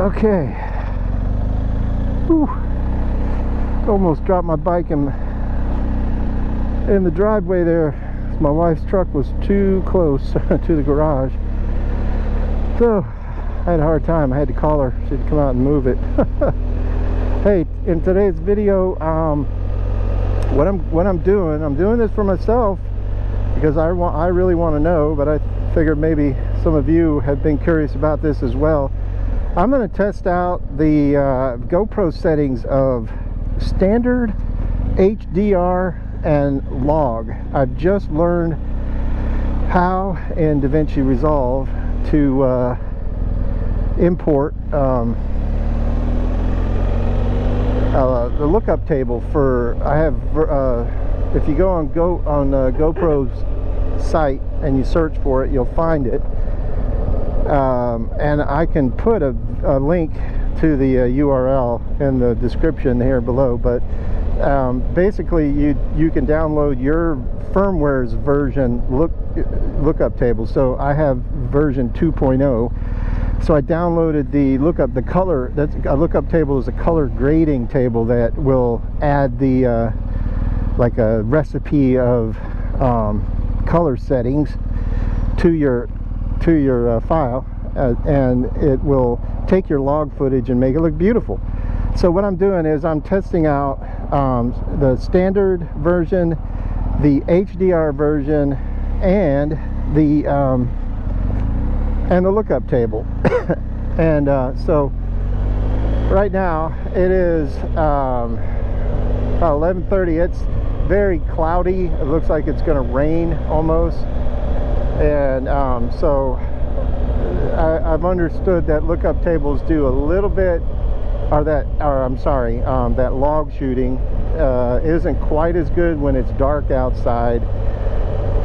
Okay. Whew. Almost dropped my bike in the driveway there. My wife's truck was too close to the garage. So I had a hard time. I had to call her. She'd come out and move it. Hey, in today's video, what I'm doing this for myself because I really want to know, but I figured maybe some of you have been curious about this as well. I'm going to test out the GoPro settings of standard, HDR, and log. I've just learned how in DaVinci Resolve to import the lookup table for. I have if you go on GoPro's site and you search for it, you'll find it, and I can put a link to the URL in the description here below. But basically you can download your firmware's version lookup table. So I have version 2.0. So I downloaded the color. A lookup table is a color grading table that will add the like a recipe of color settings to your file, and it will take your log footage and make it look beautiful. So what I'm doing is I'm testing out the standard version, the HDR version, and the lookup table. And so right now it is about 11:30. It's very cloudy. It looks like it's going to rain almost. And so I've understood that lookup tables do a little bit, that log shooting isn't quite as good when it's dark outside.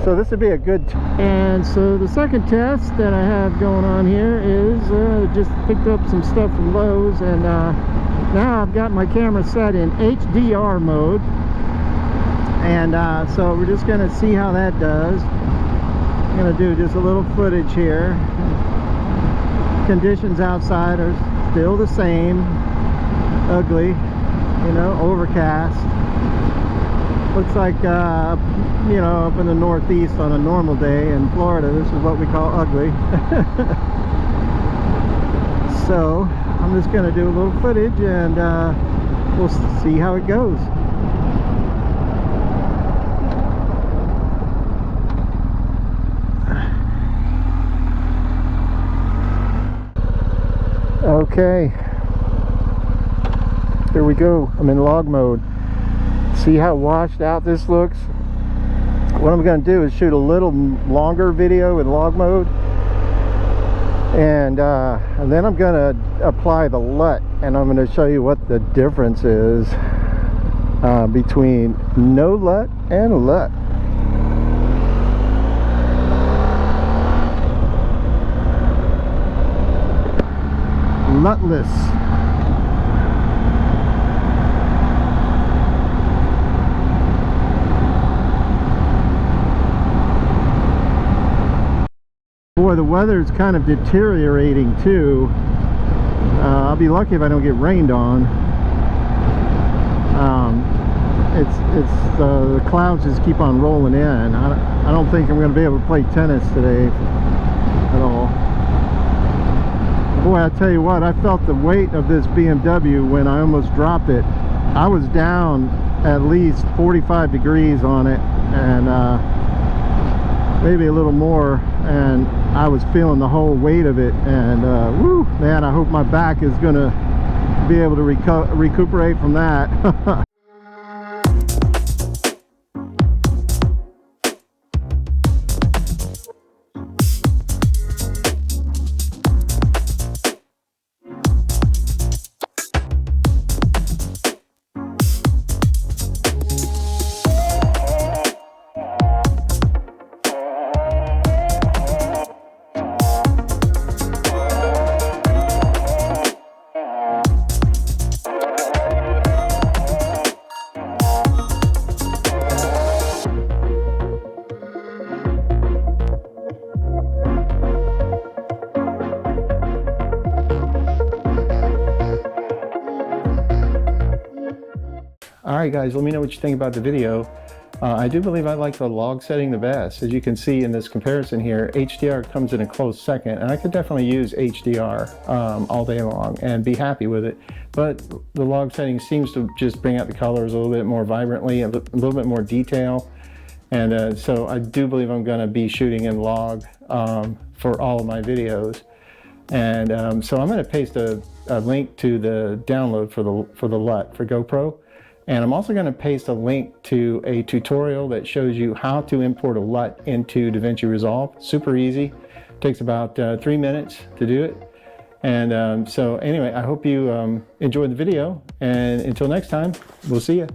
So this would be a good and so the second test that I have going on here is just picked up some stuff from Lowe's, and now I've got my camera set in HDR mode, and so we're just going to see how that does. I'm going to do just a little footage here. Conditions outside are still the same. Ugly, you know, overcast. Looks like you know, up in the Northeast on a normal day in Florida, this is what we call ugly. So I'm just going to do a little footage, and we'll see how it goes. Okay, here we go. I'm in log mode. See how washed out this looks? What I'm going to do is shoot a little longer video in log mode, and then I'm going to apply the LUT, and I'm going to show you what the difference is between no LUT and LUT. LUTless. Boy, the weather's kind of deteriorating too. I'll be lucky if I don't get rained on. The clouds just keep on rolling in. I don't think I'm going to be able to play tennis today at all. Boy, I tell you what, I felt the weight of this BMW when I almost dropped it. I was down at least 45 degrees on it, and maybe a little more, and I was feeling the whole weight of it. And woo, man, I hope my back is gonna be able to recuperate from that. right, guys, let me know what you think about the video. I do believe I like the log setting the best. As you can see in this comparison here, HDR comes in a close second, and I could definitely use HDR all day long and be happy with it. But the log setting seems to just bring out the colors a little bit more vibrantly, a little bit more detail. And so I do believe I'm going to be shooting in log for all of my videos. And so I'm going to paste a link to the download for the LUT for GoPro. And I'm also going to paste a link to a tutorial that shows you how to import a LUT into DaVinci Resolve. Super easy. Takes about 3 minutes to do it. And so anyway, I hope you enjoyed the video. And until next time, we'll see you.